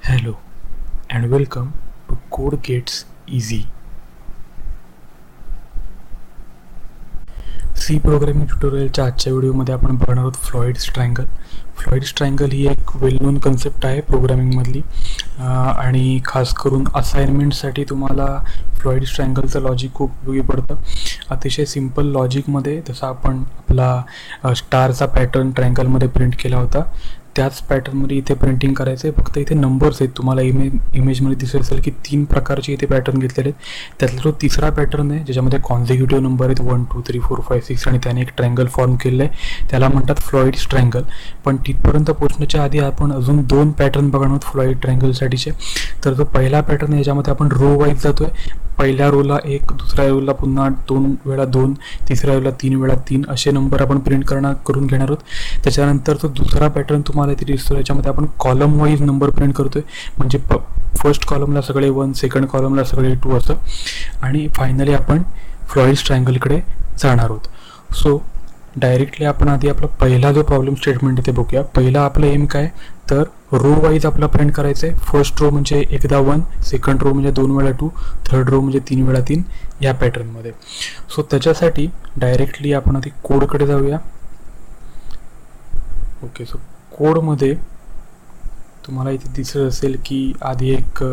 Hello and welcome to Code Gets Easy. C programming ट्युटोरियलच्या आजच्या व्हिडिओमध्ये आपण बघणार आहोत फ्लॉइड्स ट्रायंगल. फ्लॉइड्स ट्रायंगल ही एक वेल नोन कन्सेप्ट आहे प्रोग्रामिंगमधली आणि खास करून असाइनमेंटसाठी तुम्हाला फ्लॉइड्स ट्रायंगलचं लॉजिक खूप उपयोगी पडतं. अतिशय सिम्पल लॉजिकमध्ये जसं आपण आपला स्टारचा पॅटर्न ट्रायंगलमध्ये प्रिंट केला होता त्याच पॅटर्नमध्ये इथे प्रिंटिंग करायचं आहे. फक्त इथे नंबर्स आहेत. तुम्हाला इमेजमध्ये दिसत असेल की 3 प्रकारचे इथे पॅटर्न घेतलेले आहेत. त्यातला जो तिसरा पॅटर्न आहे ज्याच्यामध्ये कॉन्झिक्युटिव्ह नंबर आहेत 1 2 3 4 5 6 आणि त्याने एक ट्रायंगल फॉर्म केलेलं आहे त्याला म्हणतात फ्लॉइड्स ट्रायंगल. पण तिथपर्यंत पोहोचण्याच्या आधी आपण अजून 2 पॅटर्न बघणार आहोत फ्लॉइड ट्रायंगलसाठीचे. तर जो पहिला पॅटर्न आहे याच्यामध्ये आपण रो वाईज जातोय. पहिल्या रोला 1, दुसऱ्या रोला पुन्हा 2 वेळा 2, तिसऱ्या रोला 3 वेळा 3 असे नंबर आपण प्रिंट करून घेणार आहोत. त्याच्यानंतर जो दुसरा पॅटर्न तुम्हाला इथे दिसतो याच्यामध्ये आपण कॉलम वाईज नंबर प्रिंट करतोय. म्हणजे फर्स्ट कॉलमला सगळे 1, सेकंड कॉलमला सगळे 2 असं. आणि फायनली आपण फ्लॉइड्स ट्रायंगलकडे जाणार आहोत. सो डायरेक्टली आपण आधी आपला पहिला जो प्रॉब्लेम स्टेटमेंट इथे बघूया. पहिला आपलं एम काय तर रो वाईज आपला प्रिंट करायचं आहे. फर्स्ट रो म्हणजे एकदा 1, सेकंड रो म्हणजे 2 वेळा 2, थर्ड रो म्हणजे 3 वेळा 3 या पॅटर्नमध्ये. सो त्याच्यासाठी डायरेक्टली आपण आधी कोडकडे जाऊया. ओके, सो कोडमध्ये तुम्हाला इथे दिसत असेल की आधी एक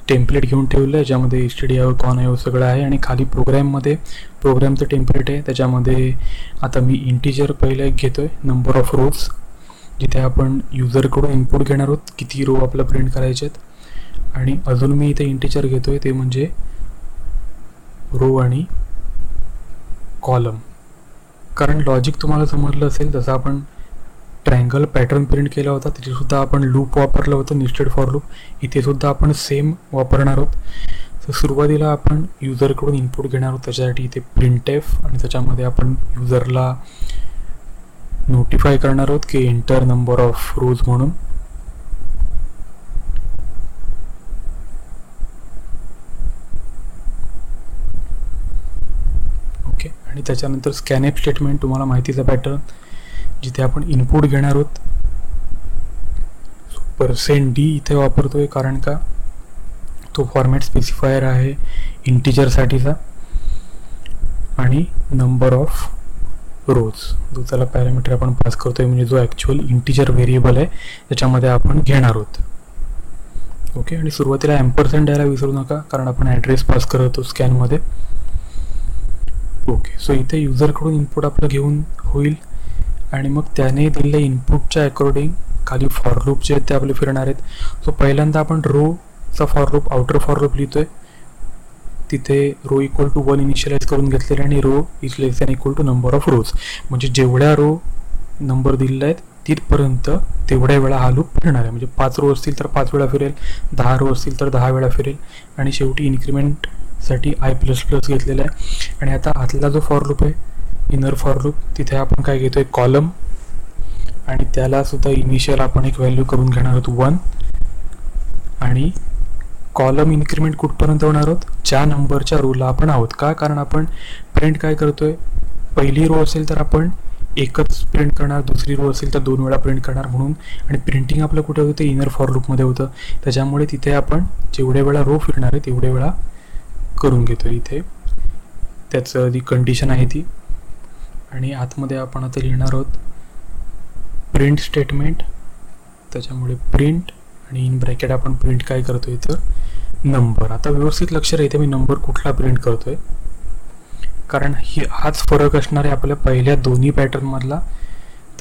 टेम्पलेट घेऊन ठेवलं आहे ज्यामध्ये stdio सगळं आहे आणि खाली प्रोग्रामचं टेम्पलेट आहे. त्याच्यामध्ये आता मी इंटिजर पहिलं एक घेतो आहे नंबर ऑफ रोज, जिथे आपण युजरकडून इनपुट घेणार आहोत किती रो आपलं प्रिंट करायचे आहेत. आणि अजून मी इथे इंटिजर घेतो आहे ते म्हणजे रो आणि कॉलम. कारण लॉजिक तुम्हाला समजलं असेल जसं आपण ट्रायंगल पॅटर्न प्रिंट केला होता तिथेसुद्धा आपण लूप वापरलं होतं नेस्टेड फॉर लूप. इथेसुद्धा आपण सेम वापरणार आहोत. तर सुरुवातीला आपण युजरकडून इनपुट घेणार आहोत. त्याच्यासाठी इथे प्रिंटएफ आणि त्याच्यामध्ये आपण युजरला नोटिफाय करणार आहोत की एंटर नंबर ऑफ रोज म्हणून. ओके, आणि त्याच्यानंतर स्कॅनएफ स्टेटमेंट तुम्हाला माहितीचा पॅटर्न जिथे आपण इनपुट घेणार आहोत. %d इथे वापरतोय कारण का तो फॉर्मॅट स्पेसिफायर आहे इंटिजरसाठीचा. आणि नंबर ऑफ रोज जो त्याला पॅरामीटर आपण पास करतोय म्हणजे जो ॲक्च्युअल इंटिजर व्हेरिएबल आहे त्याच्यामध्ये आपण घेणार आहोत. ओके, आणि सुरुवातीला ॲम्परसँड द्यायला विसरू नका कारण आपण ॲड्रेस पास करतो स्कॅनमध्ये. ओके, सो इथे युजरकडून इनपुट आपलं घेऊन होईल आणि मग त्याने दिलेल्या इनपुटच्या अकॉर्डिंग खाली फॉर लूप जे आहेत ते आपले फिरणार आहेत. सो पहिल्यांदा आपण Rochak for loop outer for loop लिहितोय. तिथे रो इक्वल टू 1 इनिशियलाइज करून घेतलेले आणि row is less than equal to number of rows. म्हणजे जेवढ्या रो नंबर दिलेले आहेत तिथपर्यंत तेवढ्या वेळा हा लूप फिरणार आहे. म्हणजे 5 रो असतील तर 5 वेळा फिरेल, 10 रो असतील तर 10 वेळा फिरेल आणि शेवटी इन्क्रीमेंटसाठी i++ घेतलेला आहे. आणि आता आतला जो फॉर लूप आहे इनर फॉर लूप तिथे आपण काय घेतोय कॉलम आणि त्याला सुद्धा इनिशियल आपण एक व्हॅल्यू करून घेणार आहोत 1. आणि कॉलम इन्क्रीमेंट कुठपर्यंत होणार आहोत ज्या नंबरच्या रोला आपण आहोत. का कारण आपण प्रिंट काय करतोय पहिली रो असेल तर आपण एकच प्रिंट करणार, दुसरी रो असेल तर 2 वेळा प्रिंट करणार म्हणून. आणि प्रिंटिंग आपलं कुठे होतं ते इनर फॉर लूपमध्ये होतं. त्याच्यामुळे तिथे आपण जेवढ्या वेळा रो फिरणार आहे तेवढ्या वेळा करून घेतो इथे. त्याचं जी कंडिशन आहे ती. आणि आतमध्ये आपण आता लिहिणार आहोत प्रिंट स्टेटमेंट. त्याच्यामुळे प्रिंट आणि इन ब्रॅकेट आपण प्रिंट काय करतोय तर नंबर. आता व्यवस्थित लक्ष राहते मी नंबर कुठला प्रिंट करतोय कारण हाच फरक असणार आहे आपल्या पहिल्या दोन्ही पॅटर्नमधला.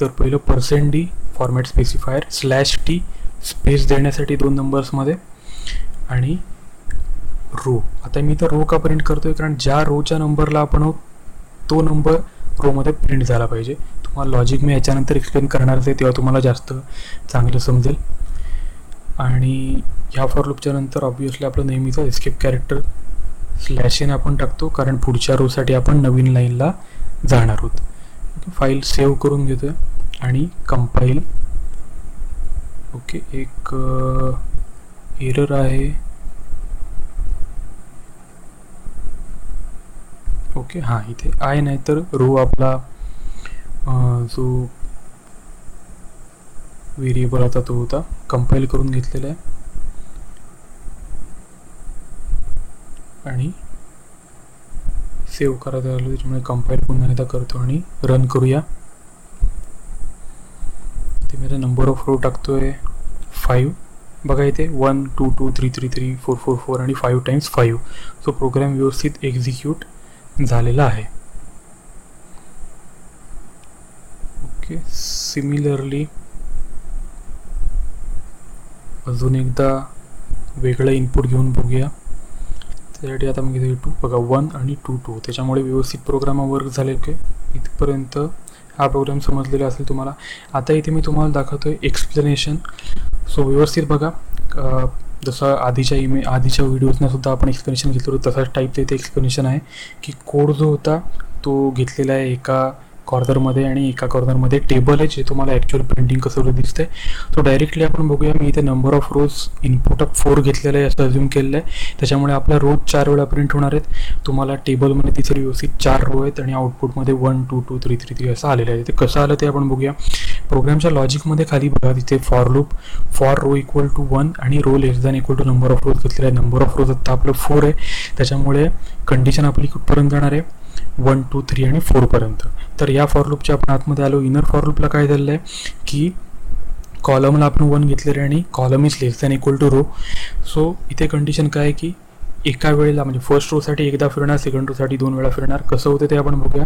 तर पहिलं %d format specifier /t space देण्यासाठी 2 नंबर्समध्ये आणि रो. आता मी तर रो का प्रिंट करतोय कारण ज्या रोच्या नंबरला आपण आहोत तो नंबर रोमध्ये प्रिंट झाला पाहिजे. तुम्हाला लॉजिक मी याच्यानंतर एक्सप्लेन करणारच आहे तेव्हा तुम्हाला जास्त चांगलं समजेल. आणि ह्या फॉर लूपच्या नंतर ऑब्विसली आपलं नेहमीचं एस्केप कॅरेक्टर /n आपण टाकतो कारण पुढच्या रोसाठी आपण नवीन लाईनला जाणार आहोत. फाईल सेव्ह करून घेतोय आणि कंपाईल. ओके, एक एरर आहे. ओके, हां इथे आहे नाही तर रो आपला जो व्हेरिएबल आता तो होता कंपाईल करून घेतलेला आहे. आणि सेव्ह करायचं झालं त्याच्यामुळे कंपाईल पुन्हा एकदा करतो आणि रन करूया. ते मी नंबर ऑफ रो टाकतोय 5. बघा इथे 1 2 2 3 3 3 4 4 4 आणि 5 टाइम्स 5. सो प्रोग्राम व्यवस्थित एक्झिक्यूट झालेला आहे. ओके, सिमिलरली अजून एकदा वेगळं इनपुट घेऊन बघूया. त्यासाठी आता मी घेतो 2. बघा 1 आणि 2 2, त्याच्यामुळे व्यवस्थित प्रोग्राम वर्क झाले. ओके, इथपर्यंत हा प्रोग्राम समजलेला असेल तुम्हाला. आता इथे मी तुम्हाला दाखवतोय एक्सप्लेनेशन. सो व्यवस्थित बघा, जसं आधीच्या व्हिडिओजना सुद्धा आपण एक्सप्लेनेशन घेतलं होतं तसाच टाईपचं इथे एक्सप्लेनेशन आहे की कोड जो होता तो घेतलेला आहे एका कॉर्नरमध्ये आणि एका कॉर्नरमध्ये टेबल आहे जे तुम्हाला ॲक्च्युअल प्रिंटिंग कसं दिसतंय. सो डायरेक्टली आपण बघूया. मी इथे number of rose input of 4 घेतलेलं आहे असं अज्युम केलेलं आहे. त्याच्यामुळे आपल्या रोज 4 वेळा प्रिंट होणार आहेत. तुम्हाला टेबलमध्ये दिसेल व्यवस्थित 4 रो आहेत आणि आउटपुटमध्ये 1 2 2 3 3 3 असं आलेलं आहे. ते कसं आलं ते आपण बघूया. प्रोग्रामच्या लॉजिकमध्ये खाली बघा तिथे for loop for row equal to 1 आणि row less than equal to number of rows घेतलेला आहे. नंबर ऑफ रोज आता आपलं 4 आहे, त्याच्यामुळे कंडिशन आपली कुठपर्यंत जाणार आहे 1 2 3 आणि 4 पर्यंत. तर या फॉर लूपच्या आपण आतमध्ये आलो. इनर फॉर लूपला काय झालेलं आहे की कॉलमला आपण 1 घेतलेलं आहे आणि column is less than equal to row. So इथे कंडिशन काय आहे की एका वेळेला म्हणजे फर्स्ट रोसाठी एकदा फिरणार, सेकंड रोसाठी 2 वेळा फिरणार. कसं होतं ते आपण बघूया.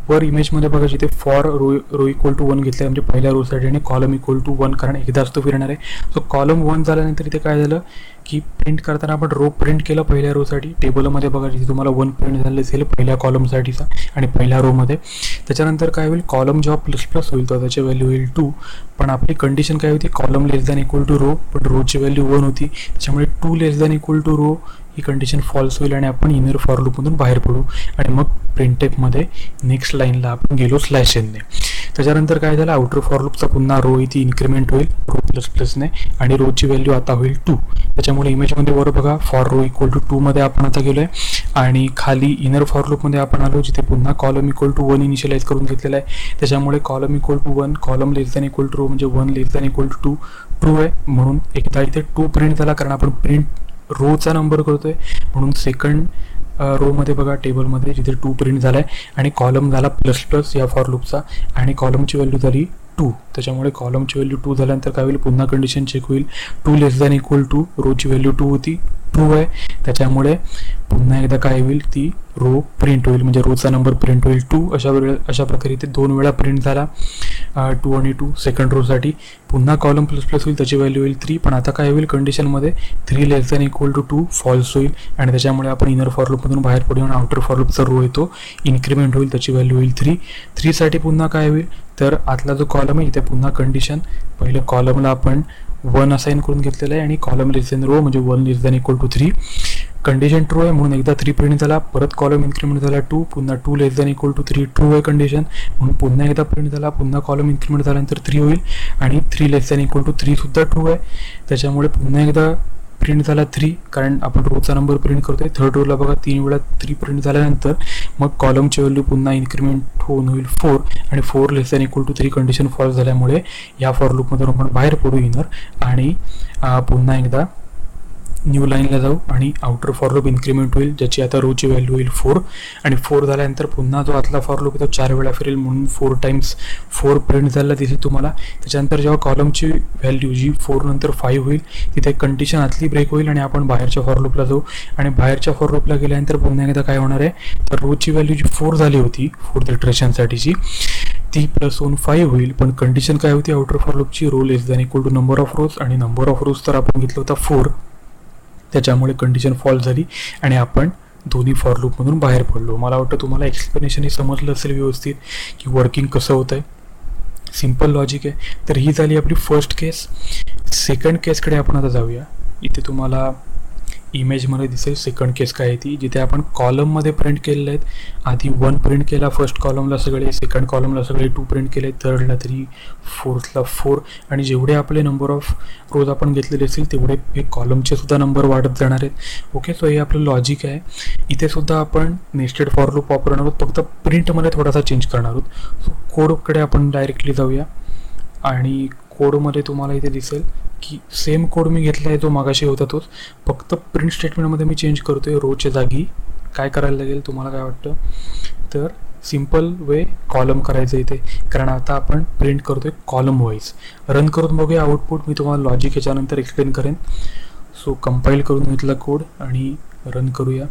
वर इमेजमध्ये बघा जिथे फॉर रो इक्वल टू 1 घेतलं आहे म्हणजे पहिल्या रोसाठी आणि कॉलम इक्वल टू 1 कारण एकदाच तो फिरणार आहे. सो कॉलम 1 झाल्यानंतर इथे काय झालं की प्रिंट करताना आपण रो प्रिंट केलं पहिल्या रोसाठी. टेबलमध्ये बघा जिथे तुम्हाला 1 प्रिंट झालं असेल पहिल्या कॉलमसाठीचा आणि पहिल्या रोमध्ये. त्याच्यानंतर काय होईल, कॉलम जेव्हा प्लस प्लस होईल तर त्याची व्हॅल्यू होईल 2. पण आपली कंडिशन काय होती, column less than equal to row, पण रोची व्हॅल्यू 1 होती. त्याच्यामुळे 2 less than equal to row ही कंडिशन फॉल्स होईल आणि आपण इनर फॉर लूपमधून बाहेर पडू आणि मग प्रिंटएफमध्ये नेक्स्ट लाईनला आपण गेलो स्लॅश एनने. त्याच्यानंतर काय झालं, आउटर फॉर लूपचा पुन्हा रो इथे इन्क्रीमेंट होईल रो प्लस प्लसने आणि रोची व्हॅल्यू आता होईल 2. त्याच्यामुळे इमेजमध्ये वर बघा फॉर रो इक्वल टू 2 मध्ये आपण आता गेलो आहे आणि खाली इनर फॉर लूपमध्ये आपण आलो जिथे पुन्हा कॉलम इक्वल टू 1 इनिशियलाइज करून घेतलेला आहे. त्याच्यामुळे column equal to 1, column less than equal to row म्हणजे 1 less than equal to 2 true आहे. म्हणून एकदा इथे 2 प्रिंट झाला कारण आपण प्रिंट रोचा नंबर करतोय म्हणून सेकंड रोमध्ये बघा टेबलमध्ये जिथे 2 प्रिंट झाला आहे आणि कॉलम झाला प्लस प्लस या फॉर लूपचा आणि कॉलमची व्हॅल्यू झाली 2. त्याच्यामुळे कॉलमची व्हॅल्यू 2 झाल्यानंतर काय होईल, पुन्हा कंडिशन चेक होईल 2 लेस दॅन इक्वल टू रोची व्हॅल्यू 2 होती, ट्रू आहे. त्याच्यामुळे पुन्हा एकदा काय होईल, ती रो प्रिंट होईल म्हणजे रोचा नंबर प्रिंट होईल 2. अशा प्रकारे इथे 2 वेळा प्रिंट झाला 2 आणि 2 सेकंड रोसाठी. पुन्हा कॉलम प्लस प्लस होईल त्याची व्हॅल्यू होईल 3. पण आता काय होईल कंडिशनमध्ये 3 लेस दॅन इक्वल टू 2 फॉल्स होईल आणि त्याच्यामुळे आपण इनर फॉर लूपमधून बाहेर पडू आणि आउटर फॉर लूपचा रो येतो इन्क्रीमेंट होईल त्याची व्हॅल्यू होईल 3. 3 साठी पुन्हा काय होईल, तर आतला जो कॉलम आहे इथे पुन्हा कंडिशन पहिल्या कॉलमला आपण 1 असाइन करून घेतलेला आहे आणि कॉलम लेस दॅन रो म्हणजे 1 less than equal to 3. Condition true आहे म्हणून एकदा 3 प्रिंट झाला, परत कॉलम इन्क्रीमेंट झाला 2, पुन्हा 2 less than equal to 3 true आहे कंडिशन म्हणून पुन्हा एकदा प्रिंट झाला, पुन्हा कॉलम इन्क्रीमेंट झाल्यानंतर 3 होईल आणि 3 लेस दॅन इक्वल टू 3 सुद्धा ट्रू आहे. त्याच्यामुळे पुन्हा एकदा प्रिंट झाला 3 कारण आपण रोचा नंबर प्रिंट करतोय. थर्ड रोला बघा 3 वेळा 3 प्रिंट झाल्यानंतर मग कॉलमची व्हॅल्यू पुन्हा इन्क्रीमेंट होऊन होईल 4 आणि 4 less than equal to 3 condition false झाल्यामुळे या फॉर लूपमधून आपण बाहेर पडू इनर आणि पुन्हा एकदा न्यू लाईनला जाऊ आणि आउटर फॉर लूप इन्क्रीमेंट होईल ज्याची आता रोची व्हॅल्यू होईल 4 आणि 4 झाल्यानंतर पुन्हा जो आतला फॉर लूप आहे तो 4 वेळा फिरेल म्हणून 4 टाइम्स 4 प्रिंट झाला दिसेल तुम्हाला. त्याच्यानंतर जेव्हा कॉलमची व्हॅल्यू जी 4 नंतर 5 होईल तिथे कंडिशन आतली ब्रेक होईल आणि आपण बाहेरच्या फॉर लूपला जाऊ आणि बाहेरच्या फॉर लूपला गेल्यानंतर पुन्हा एकदा काय होणार आहे, तर रोची व्हॅल्यू जी 4 झाली होती 4th इटरेशनसाठीची ती प्लस होऊन 5 होईल. पण कंडिशन काय होती आउटर फॉर लूपची, row less than equal to number of rows आणि नंबर ऑफ रोज तर आपण घेतलं होता 4. त्याच्यामुळे कंडिशन फॉल्स झाली आणि आपण दोन्ही फॉर लूपमधून बाहेर पडलो. मला वाटतं तुम्हाला एक्सप्लेनेशन हे समजलं असेल व्यवस्थित की वर्किंग कसं होतं आहे. सिम्पल लॉजिक आहे. तर ही झाली आपली फर्स्ट केस. सेकंड केसकडे आपण आता जाऊया. इथे तुम्हाला इमेजमध्ये दिसेल सेकंड केस काय आहे ती, जिथे आपण कॉलममध्ये प्रिंट केलेले आहेत. आधी 1 प्रिंट केला फर्स्ट कॉलमला सगळे, सेकंड कॉलमला सगळे 2 प्रिंट केले, थर्डला 3, फोर्थला 4 आणि जेवढे आपले नंबर ऑफ रोज आपण घेतलेले असेल तेवढे हे कॉलमचे सुद्धा नंबर वाढत जाणार आहेत. ओके, सो हे आपलं लॉजिक आहे. इथे सुद्धा आपण नेस्टेड फॉर लूप वापरणार आहोत, फक्त प्रिंटमध्ये थोडासा चेंज करणार आहोत. सो कोडकडे आपण डायरेक्टली जाऊया आणि कोडमध्ये तुम्हाला इथे दिसेल की सेम कोड मी घेतला आहे जो मागाशी होता तोच, फक्त प्रिंट स्टेटमेंटमध्ये मी चेंज करतो आहे रोच्या जागी. काय करायला लागेल तुम्हाला काय वाटतं, तर सिम्पल वे कॉलम करायचं इथे, कारण आता आपण प्रिंट करतोय कॉलम वाईज. रन करून बघूया आउटपुट, मी तुम्हाला लॉजिक याच्यानंतर एक्सप्लेन करेन. सो कंपाईल करून घेतला कोड आणि रन करूया.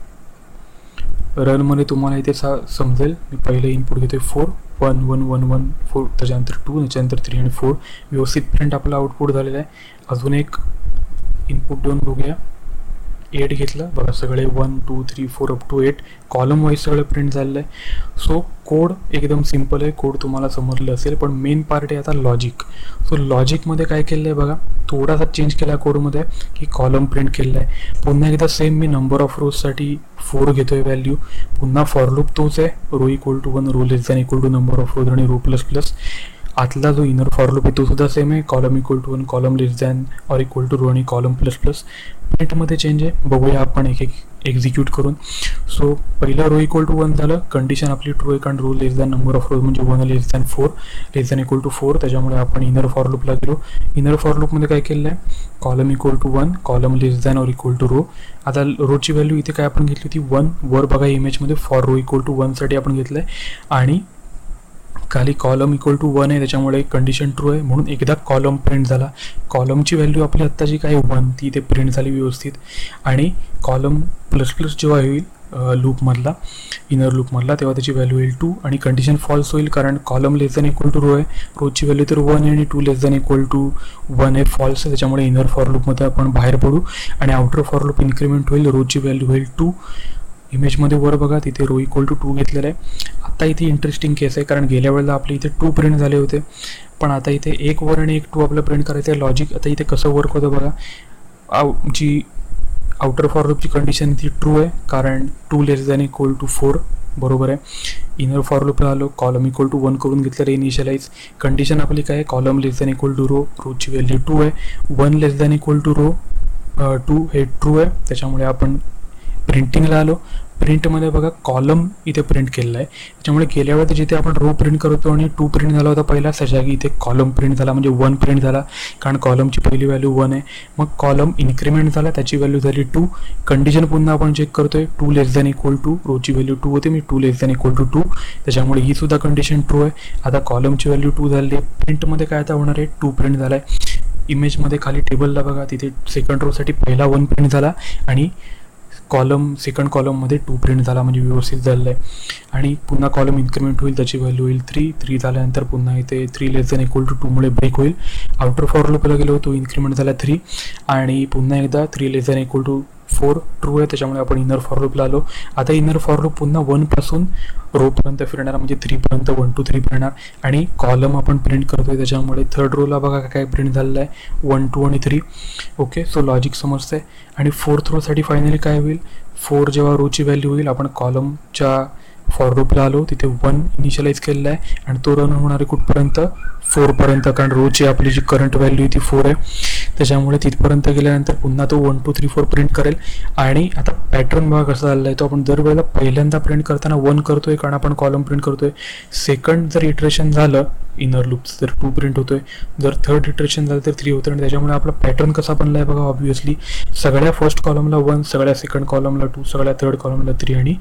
रनमध्ये तुम्हाला इथे समजेल, मी पहिले इनपुट घेतोय 4 1 1 1 1 4, त्याच्यानंतर 2, त्याच्यानंतर 3 आणि 4. व्यवस्थित प्रिंट आपला आउटपुट झालेला आहे. अजून एक इनपुट देऊन बघूया. 8 घेतलं बघा, सगळे 1 2 3 4 अप टू 8 कॉलम वाईज सगळं प्रिंट झालेलं आहे. सो कोड एकदम सिम्पल आहे, कोड तुम्हाला समजलं असेल. पण मेन पार्ट आहे आता लॉजिक. सो लॉजिकमध्ये काय केलं आहे बघा, थोडासा चेंज केला कोडमध्ये की कॉलम प्रिंट केलेला आहे. पुन्हा एकदा सेम मी नंबर ऑफ रोजसाठी 4 घेतोय व्हॅल्यू. पुन्हा फॉर लूप तोच आहे, row equal to 1, row less than equal to number of rows आणि रो प्लस प्लस. आतला जो इनर फॉर लूप आहे तो सुद्धा सेम आहे, column equal to 1, column less than or equal to row आणि कॉलम प्लस प्लस. प्रिंटमध्ये change आहे, बघूया आपण एक एक एक्झिक्यूट करून. सो पहिलं रो इक्वल टू 1 झालं, कंडिशन आपली ट्रू आहे कारण row less than number of rows म्हणजे 1 less than 4 less than equal to 4. त्याच्यामुळे आपण इनर फॉर लूपला गेलो. इनर फॉर लूपमध्ये काय केलं आहे, column equal to 1, column less than or equal to row. आता रोची व्हॅल्यू इथे काय आपण घेतली होती 1, वर बघा इमेजमध्ये फॉर रो इक्वल टू 1 साठी आपण घेतलं आहे आणि खाली कॉलम इक्वल टू 1 आहे, त्याच्यामुळे कंडिशन ट्रू आहे म्हणून एकदा कॉलम प्रिंट झाला. कॉलमची व्हॅल्यू आपली आत्ताची काय 1 ती इथे प्रिंट झाली व्यवस्थित. आणि कॉलम प्लस प्लस जेव्हा होईल लूपमधला, इनर लूपमधला, तेव्हा त्याची व्हॅल्यू होईल 2 आणि कंडिशन फॉल्स होईल कारण column less than equal to row आहे. रोची व्हॅल्यू तर 1 आहे आणि 2 लेस दॅन इक्वल टू 1 आहे, फॉल्स आहे. त्याच्यामुळे इनर फॉर लूपमध्ये आपण बाहेर पडू आणि आउटर फॉर लूप इन्क्रीमेंट होईल. रोची व्हॅल्यू होईल 2. इमेजमध्ये वर बघा तिथे रो इक्वल टू 2 घेतलेलं आहे. आता इथे इंटरेस्टिंग केस आहे कारण गेल्या वेळेला आपले इथे 2 प्रिंट झाले होते, पण आता इथे 1 वर आणि 1 2 आपलं प्रिंट करायचं आहे. लॉजिक आता इथे कसं वर्क होतं बघा, जी आउटर फॉर लूपची कंडिशन ती ट्रू आहे कारण 2 लेस दॅन इक्वल टू 4 बरोबर आहे. इनर फॉर लूपला आलो, कॉलम इक्वल टू 1 करून घेतलेलं आहे इनिशियलाइज. कंडिशन आपली काय आहे, column less than equal to row, रोची व्हॅल्यू 2 आहे. 1 less than equal to row 2 हे ट्रू आहे, त्याच्यामुळे आपण प्रिंटिंगला आलो. प्रिंटमध्ये बघा कॉलम इथे प्रिंट केलेला आहे, त्याच्यामुळे गेल्या वेळेस जिथे आपण रो प्रिंट करतो आणि 2 प्रिंट झाला होता पहिला, त्याच्या जागी इथे कॉलम प्रिंट झाला म्हणजे 1 प्रिंट झाला कारण कॉलमची पहिली व्हॅल्यू 1 आहे. मग कॉलम इन्क्रीमेंट झाला, त्याची व्हॅल्यू झाली 2. कंडिशन पुन्हा आपण चेक करतोय, 2 लेस दॅन इक्वल टू, रोची व्हॅल्यू 2 होते, मी 2 लेस दॅन इक्वल टू 2, त्याच्यामुळे ही सुद्धा कंडिशन ट्रू आहे. आता कॉलमची व्हॅल्यू 2 झाली आहे. प्रिंटमध्ये काय आता होणार आहे, 2 प्रिंट झाला आहे. इमेजमध्ये खाली टेबलला बघा तिथे सेकंड रोसाठी पहिला 1 प्रिंट झाला आणि कॉलम सेकंड कॉलममध्ये 2 प्रिंट झाला म्हणजे व्यवस्थित झालेलं आहे. आणि पुन्हा कॉलम इन्क्रीमेंट होईल, त्याची व्हॅल्यू होईल 3 झाल्यानंतर पुन्हा इथे 3 लेस दॅन इक्वल टू 2 मुळे ब्रेक होईल. आउटर फॉर लूपला गेलो, तो इन्क्रीमेंट झाला 3 आणि पुन्हा एकदा 3 लेस दॅन इक्वल टू 4 ट्रू आहे, त्याच्यामुळे आपण इनर फॉर लूपला आलो. आता इनर फॉर लूप पुन्हा 1 पासून रोपर्यंत फिरणार म्हणजे 3 पर्यंत 1 2 3 फिरणार आणि कॉलम आपण प्रिंट करतोय, त्याच्यामुळे थर्ड रोला बघा काय प्रिंट झालेलं आहे 1 2 आणि 3. ओके, सो लॉजिक समजतंय. आणि फोर्थ रोसाठी फायनली काय होईल, 4 जेव्हा रोची व्हॅल्यू होईल, आपण कॉलमच्या फॉर लूपला आलो, तिथे 1 इनिशियलाइज केलेला आहे आणि तो रन होणार आहे कुठपर्यंत, 4 पर्यंत, कारण रोची आपली जी करंट व्हॅल्यू ती 4 आहे, त्याच्यामुळे तिथपर्यंत गेल्यानंतर पुन्हा तो 1 2 3 4 प्रिंट करेल. आणि आता पॅटर्न बघा कसा झालेला आहे, तो आपण दरवेळेला पहिल्यांदा प्रिंट करताना 1 करतोय कारण आपण कॉलम प्रिंट करतोय. सेकंड जर इटरेशन झालं इनर लूपचं तर 2 प्रिंट होतोय, जर थर्ड इटरेशन झालं तर 3 होतं. आणि त्याच्यामुळे आपला पॅटर्न कसा बनला आहे बघा, ऑब्व्हियसली सगळ्या फर्स्ट कॉलमला 1, सगळ्या सेकंड कॉलमला 2, सगळ्या थर्ड कॉलमला 3 आणि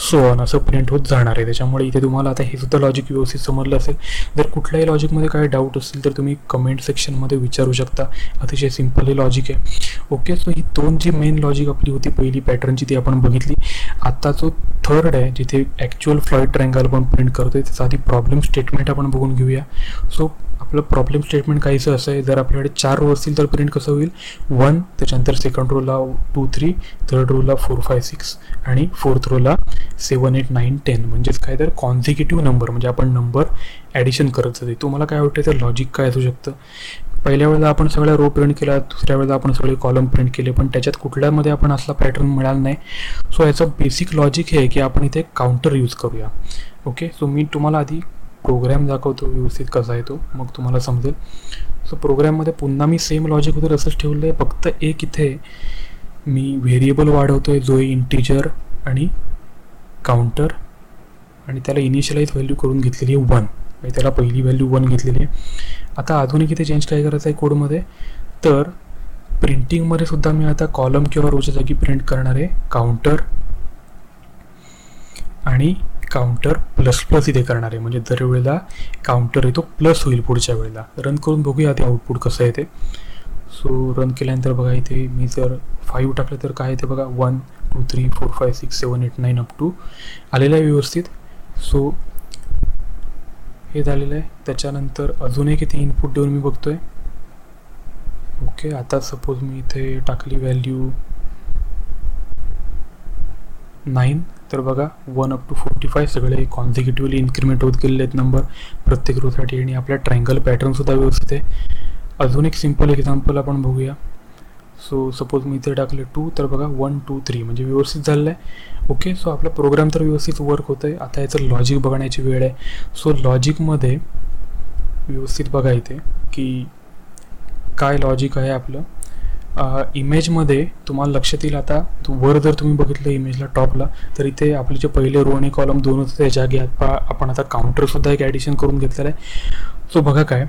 सो ऑन असं प्रिंट होत जाणार आहे. त्याच्यामुळे इथे तुम्हाला आता हे सुद्धा लॉजिक व्यवस्थित समजलं असेल. जर कुठल्याही लॉजिकमध्ये काही डाऊट असेल तर तुम्ही कमेंट सेक्शनमध्ये विचारू शकता. अतिशय सिम्पल हे लॉजिक आहे. ओके, सो ही 2 जी मेन लॉजिक आपली होती पहिली पॅटर्नची ती आपण बघितली. आता जो थर्ड आहे जिथे ॲक्च्युअल फ्लॉइड ट्रायंगल आपण प्रिंट करतोय, त्याचा आधी प्रॉब्लेम स्टेटमेंट आपण बघून घेऊया. सो आपलं प्रॉब्लेम स्टेटमेंट काहीचं असं आहे, जर आपल्याकडे 4 रो असतील तर प्रिंट कसं होईल, 1, त्याच्यानंतर सेकंड रोला 2 3, थर्ड रोला 4 5 6 आणि फोर्थ रोला 7 8 9 10. म्हणजेच काय तर कॉन्झिक्युटिव्ह नंबर, म्हणजे आपण नंबर ॲडिशन करत जाते. तुम्हाला काय वाटतं तर लॉजिक काय असू शकतं, पहिल्या वेळेला आपण सगळ्या रो प्रिंट केला, दुसऱ्या वेळेला आपण सगळे कॉलम प्रिंट केले, पण त्याच्यात कुठल्यामध्ये आपण असला पॅटर्न मिळाला नाही. सो याचं बेसिक लॉजिक हे आहे की आपण इथे काउंटर यूज करूया. ओके, सो मी तुम्हाला आधी प्रोग्राम दाखवतो व्यवस्थित कसा आहे तो, मग तुम्हाला समजेल. सो प्रोग्राममध्ये पुन्हा मी सेम लॉजिक होतं असंच ठेवलं आहे, फक्त एक इथे मी व्हेरिएबल वाढवतो आहे जो आहे इंटिजर आणि काउंटर, आणि त्याला इनिशियलाइज व्हॅल्यू करून घेतलेली आहे 1, म्हणजे त्याला पहिली व्हॅल्यू 1 घेतलेली आहे. आता अजून एक इथे चेंज काय करायचं आहे कोडमध्ये, तर प्रिंटिंगमध्ये सुद्धा मी आता कॉलम किंवा रोच्या जागी प्रिंट करणार आहे काउंटर आणि काउंटर प्लस प्लस इथे करणार आहे, म्हणजे दरवेळेला काउंटर आहे तो प्लस होईल पुढच्या वेळेला. रन करून बघूया आधी आउटपुट कसं आहे ते. सो रन केल्यानंतर बघा इथे मी जर 5 टाकलं तर काय ते बघा 1 2 3 4 5 6 7 8 9 अप टू आलेलं आहे व्यवस्थित. सो हे झालेलं आहे. त्याच्यानंतर अजून एक इथे इनपुट देऊन मी बघतोय. ओके, आता सपोज मी इथे टाकली व्हॅल्यू 9, तर बघा 1 अप टू 45 सगळे कॉन्झिक्युटिव्हली इन्क्रीमेंट होत गेलेले आहेत नंबर प्रत्येक रोसाठी, आणि आपला ट्रायंगल पॅटर्नसुद्धा व्यवस्थित आहे. अजून एक सिम्पल एक्झाम्पल आपण बघूया. सो सपोज मी इथे टाकले 2, तर बघा 1 2 3 म्हणजे व्यवस्थित झालेलं आहे. ओके, सो आपला प्रोग्राम तर व्यवस्थित वर्क होतं आहे. आता याचं लॉजिक बघण्याची वेळ आहे. सो लॉजिकमध्ये व्यवस्थित बघा इथे की काय लॉजिक आहे आपलं. इमेजमध्ये तुम्हाला लक्षात येईल, आता वर जर तुम्ही बघितलं इमेजला टॉपला, तर इथे आपले जे पहिले रो आणि कॉलम दोन होते त्याच्या जागी आपण आता काउंटरसुद्धा एक ॲडिशन करून घेतलेलं आहे. सो बघा काय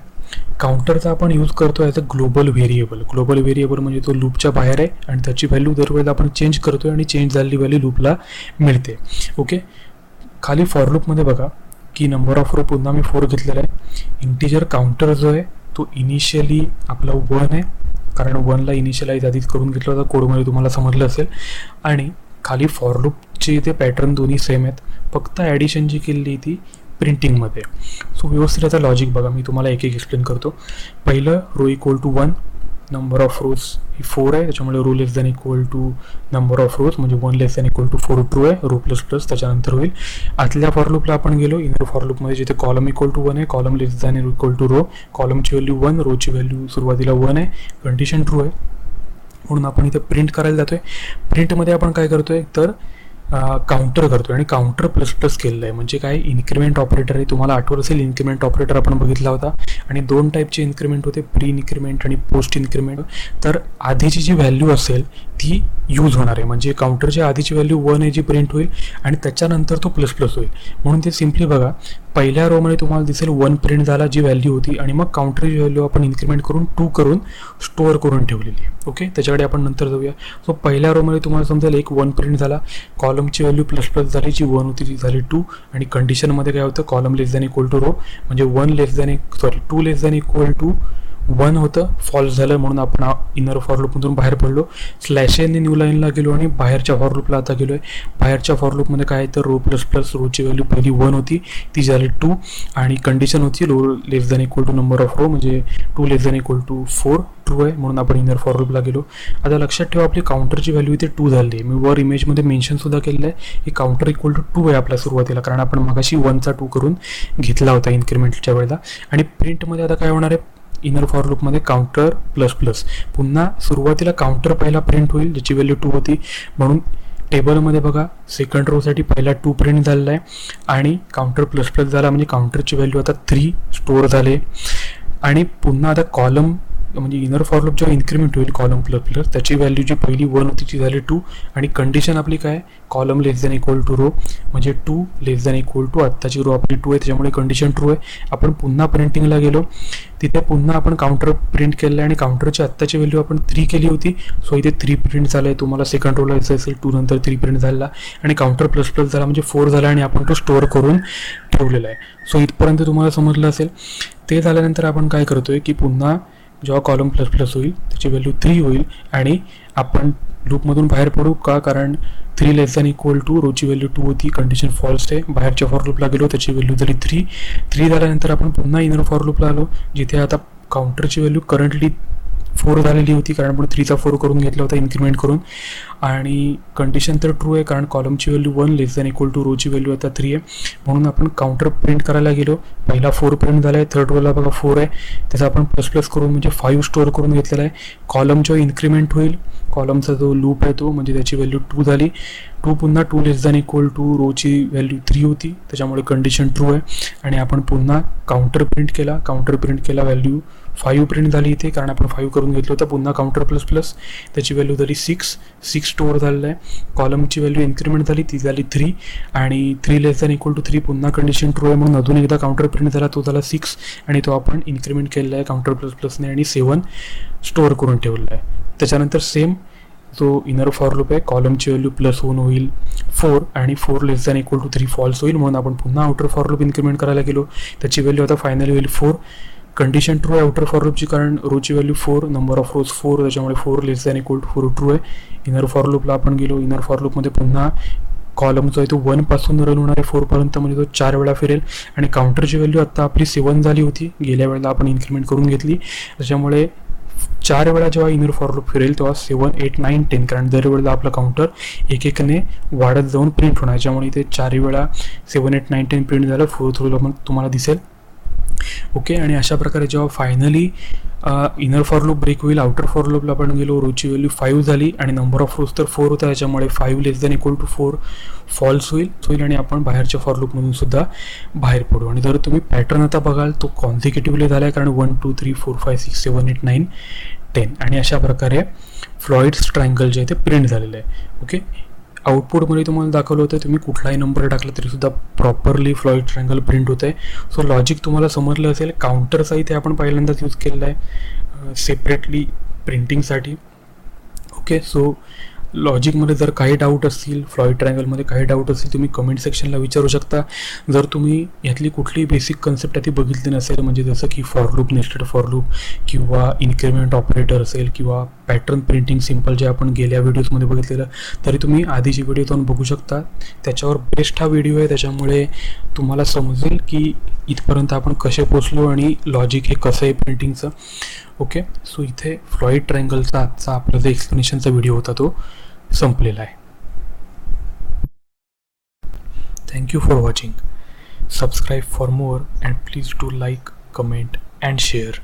काउंटरचा आपण यूज करतो as a global variable. Global variable म्हणजे तो लूपच्या बाहेर आहे आणि त्याची व्हॅल्यू दरवेळेला आपण चेंज करतोय आणि चेंज झालेली व्हॅल्यू लूपला मिळते. ओके, खाली फॉर लूपमध्ये बघा की नंबर ऑफ रो पुन्हा मी 4 घेतलेला आहे. इंटिजर काउंटर जो आहे तो इनिशियली आपला 1 आहे, कारण 1ला इनिशियलाइज आधीच करून घेतलं होतं, कोडमध्ये तुम्हाला समजलं असेल. आणि खाली फॉर लूपचे ते पॅटर्न दोन्ही सेम आहेत, फक्त ॲडिशन जी केलेली ती प्रिंटिंगमध्ये. सो व्यवस्थित याचा लॉजिक बघा, मी तुम्हाला एक एक एक्सप्लेन करतो. पहिलं row equal to 1, number of rows ही 4 आहे, त्याच्यामुळे row less than equal to number of rows म्हणजे 1 less than equal to 4 true आहे. रो प्लस प्लस त्याच्यानंतर होईल. आतल्या फॉर लूपला आपण गेलो, इनर फॉर लूपमध्ये जिथे कॉलम इक्वल टू 1 आहे, column less than equal to row, कॉलमची व्हॅल्यू 1, रोची व्हॅल्यू सुरुवातीला 1 आहे, कंडिशन ट्रू आहे, म्हणून आपण इथे प्रिंट करायला जातोय. प्रिंटमध्ये आपण काय करतोय तर काउंटर करतोय आणि काउंटर प्लस प्लस केलेलं आहे. म्हणजे काय इन्क्रीमेंट ऑपरेटर आहे, तुम्हाला आठवत असेल इन्क्रीमेंट ऑपरेटर आपण बघितला होता. आणि 2 टाईपचे इन्क्रीमेंट होते, प्री इन्क्रीमेंट आणि पोस्ट इन्क्रीमेंट. तर आधीची जी व्हॅल्यू असेल ती यूज होणार आहे, म्हणजे काउंटरच्या आधीची व्हॅल्यू 1 आहे जी प्रिंट होईल आणि त्याच्यानंतर तो प्लस प्लस होईल. म्हणून ते सिम्पली बघा पहिल्या रोमध्ये तुम्हाला दिसेल 1 प्रिंट झाला जी व्हॅल्यू होती, आणि मग काउंटरची व्हॅल्यू आपण इन्क्रीमेंट करून 2 करून स्टोअर करून ठेवलेली आहे. ओके, त्याच्याकडे आपण नंतर जाऊया. सो पहिल्या रोमध्ये तुम्हाला समजेल एक 1 प्रिंट झाला, कॉलमची व्हॅल्यू प्लस प्लस झाली, जी 1 होती ती झाली 2, आणि कंडिशनमध्ये काय होतं column less than equal to row म्हणजे 2 लेस दॅन इक्वल टू 1 होतं, फॉल्स झालं, म्हणून आपण इनर फॉर लूपमधून बाहेर पडलो, स्लॅश एनने न्यू लाईनला गेलो आणि बाहेरच्या फॉर लूपला आता गेलो आहे. बाहेरच्या फॉर लूपमध्ये काय तर रो प्लस प्लस रोची व्हॅल्यू पहिली 1 होती ती झाली 2, आणि कंडिशन होती row less than equal to number of row म्हणजे 2 less than equal to 4 true आहे, म्हणून आपण इनर फॉर लूपला गेलो. आता लक्षात ठेवा आपली काउंटरची व्हॅल्यू इथे 2 झाली आहे. मी वर इमेजमध्ये मेन्शनसुद्धा केलेलं आहे की काउंटर इक्वल टू 2 आहे आपल्या सुरुवातीला, कारण आपण मगाशी 1चा 2 करून घेतला होता इन्क्रीमेंटच्या वेळेला. आणि प्रिंटमध्ये आता काय होणार आहे इनर फॉर लूपमध्ये काउंटर प्लस प्लस, पुन्हा सुरुवातीला काउंटर पहिला प्रिंट होईल ज्याची व्हॅल्यू 2 होती, म्हणून टेबलमध्ये बघा सेकंड रोसाठी पहिला 2 प्रिंट झालेला आहे आणि काउंटर प्लस प्लस झाला, म्हणजे काउंटरची व्हॅल्यू आता 3 स्टोअर झाले. आणि पुन्हा आता कॉलम म्हणजे इनर फॉर लूप जेव्हा इन्क्रीमेंट होईल कॉलम प्लस प्लस त्याची व्हॅल्यू जी पहिली 1 होती ती झाली 2, आणि कंडिशन आपली काय column less than equal to row म्हणजे 2 लेस दॅन इक्वल टू आत्ताची रो आपली 2 आहे, त्याच्यामुळे कंडिशन ट्रू आहे. आपण पुन्हा प्रिंटिंगला गेलो, तिथे पुन्हा आपण काउंटर प्रिंट केलं आहे आणि काउंटरची आत्ताची व्हॅल्यू आपण 3 केली होती. सो इथे 3 प्रिंट झालं आहे, तुम्हाला सेकंड रोला यायचं असेल 2 नंतर 3 प्रिंट झाला, आणि काउंटर प्लस प्लस झाला म्हणजे 4 झाला आणि आपण तो स्टोअर करून ठेवलेला आहे. सो इथपर्यंत तुम्हाला समजलं असेल. ते झाल्यानंतर आपण काय करतोय की पुन्हा जेव्हा कॉलम प्लस प्लस होईल त्याची व्हॅल्यू 3 होईल आणि आपण लूपमधून बाहेर पडू का, कारण 3 लेस दॅन इक्वल टू रोची व्हॅल्यू 2 होती, कंडिशन फॉल्स आहे. बाहेरच्या फॉर लूपला गेलो त्याची व्हॅल्यू झाली 3 झाल्यानंतर आपण पुन्हा इनर फॉर लूपला आलो जिथे आता काउंटरची व्हॅल्यू करंटली 4 झालेली होती, कारण आपण 3चा 4 करून घेतला होता इन्क्रीमेंट करून, आणि कंडिशन तर ट्रू आहे कारण कॉलमची value 1 less than equal to रोची व्हॅल्यू आता 3 आहे, म्हणून आपण काउंटर प्रिंट करायला गेलो. पहिला 4 प्रिंट झाला आहे, थर्ड रोला बघा 4 आहे, त्याचा आपण प्लस प्लस करून म्हणजे 5 स्टोअर करून घेतलेला आहे. कॉलम जेव्हा इन्क्रीमेंट होईल कॉलमचा जो लूप आहे तो म्हणजे त्याची व्हॅल्यू 2 झाली, 2 पुन्हा 2 लेस दॅन इक्वल टू रोची व्हॅल्यू 3 होती, त्याच्यामुळे कंडिशन ट्रू आहे. आणि आपण पुन्हा काउंटर प्रिंट केला व्हॅल्यू 5 प्रिंट झाली इथे, कारण आपण 5 करून घेतलं होतं. पुन्हा काउंटर प्लस प्लस, त्याची व्हॅल्यू झाली 6 स्टोअर झालेलं आहे. कॉलमची व्हॅल्यू इन्क्रीमेंट झाली, ती झाली 3 आणि 3 लेस दॅन इक्वल टू 3, पुन्हा कंडिशन ट्रू आहे म्हणून अजून एकदा काउंटर प्रिंट झाला, तो झाला 6 आणि तो आपण इन्क्रीमेंट केलेला आहे काउंटर प्लस प्लसने आणि 7 स्टोअर करून ठेवलेला आहे. त्याच्यानंतर सेम जो इनर फॉर लूप आहे, कॉलमची व्हॅल्यू प्लस 1 होईल 4 आणि 4 less than equal to 3 false होईल म्हणून आपण पुन्हा आउटर फॉर लूप इन्क्रीमेंट करायला गेलो. त्याची व्हॅल्यू आता फायनली होईल 4. कंडिशन ट्रू आहे आउटर फॉर लूपची, कारण रोची व्हॅल्यू 4, नंबर ऑफ रोज 4, त्याच्यामुळे 4 less than equal to 4 true आहे. इनर फॉर लूपला आपण गेलो. इनर फॉर लूपमध्ये पुन्हा कॉलम जो आहे तो 1 पासून रन होणार आहे 4 पर्यंत, म्हणजे तो 4 वेळा फिरेल आणि काउंटरची व्हॅल्यू आता आपली 7 झाली होती, गेल्या वेळेला आपण इन्क्रीमेंट करून घेतली. त्याच्यामुळे 4 वेळा जेव्हा इनर फॉर लूप फिरेल तेव्हा 7, 8, 9, 10, कारण दरवेळेला आपलं काउंटर एकेकाने वाढत जाऊन प्रिंट होणार, त्याच्यामुळे इथे 4 वेळा 7, 8, 9, 10 प्रिंट झालं. 4 थ्रूला पण तुम्हाला दिसेल. ओके, आणि अशा प्रकारे जेव्हा finally inner for loop break होईल, आउटर फॉर लूपला आपण गेलो, रोची व्हॅल्यू 5 झाली आणि नंबर ऑफ रोज तर 4 होता, त्याच्यामुळे 5 लेस दॅन इक्वल टू 4 फॉल्स होईल आणि आपण बाहेरच्या फॉर लूपमधून सुद्धा बाहेर पडू. आणि जर तुम्ही पॅटर्न आता बघाल तो कॉन्झिक्युटिव्हली झाला आहे, कारण 1, 2, 3, 4, 5, 6, 7, 8, 9, 10 आणि अशा प्रकारे फ्लॉइड्स ट्रायंगल जे आहे ते प्रिंट झालेलं आहे. ओके, आउटपुटमध्ये तुम्हाला दाखवलं होतं तुम्ही कुठलाही नंबर टाकला तरीसुद्धा प्रॉपरली फ्लॉइड ट्रायंगल प्रिंट होतं आहे. सो लॉजिक तुम्हाला समजलं असेल. काउंटरचा इथे आपण पहिल्यांदाच यूज केलेला आहे सेपरेटली प्रिंटिंगसाठी. ओके, सो लॉजिकमध्ये जर काही डाऊट असतील, फ्लॉइड ट्रायंगलमध्ये काही डाऊट असतील, तुम्ही कमेंट सेक्शनला विचारू शकता. जर तुम्ही यातली कुठली बेसिक कन्सेप्ट आधी बघितली नसेल, म्हणजे जसं की for loop, nested for loop किंवा इन्क्रिमेंट ऑपरेटर असेल किंवा पॅटर्न प्रिंटिंग सिम्पल जे आपण गेल्या व्हिडिओजमध्ये बघितलेलं, तरी तुम्ही आधीची व्हिडिओ जाऊन बघू शकता. त्याच्यावर बेस्ट हा व्हिडिओ आहे, त्याच्यामुळे तुम्हाला समजेल की इथपर्यंत आपण कसे पोचलो आणि लॉजिक हे कसं आहे प्रिंटिंगचं. ओके, सो इथे फ्लॉइड ट्रायंगलचा आजचा आपला जो एक्सप्लेनेशनचा व्हिडिओ होता तो संपलेला आहे. Thank you for watching. Subscribe for more and please do like, comment and share.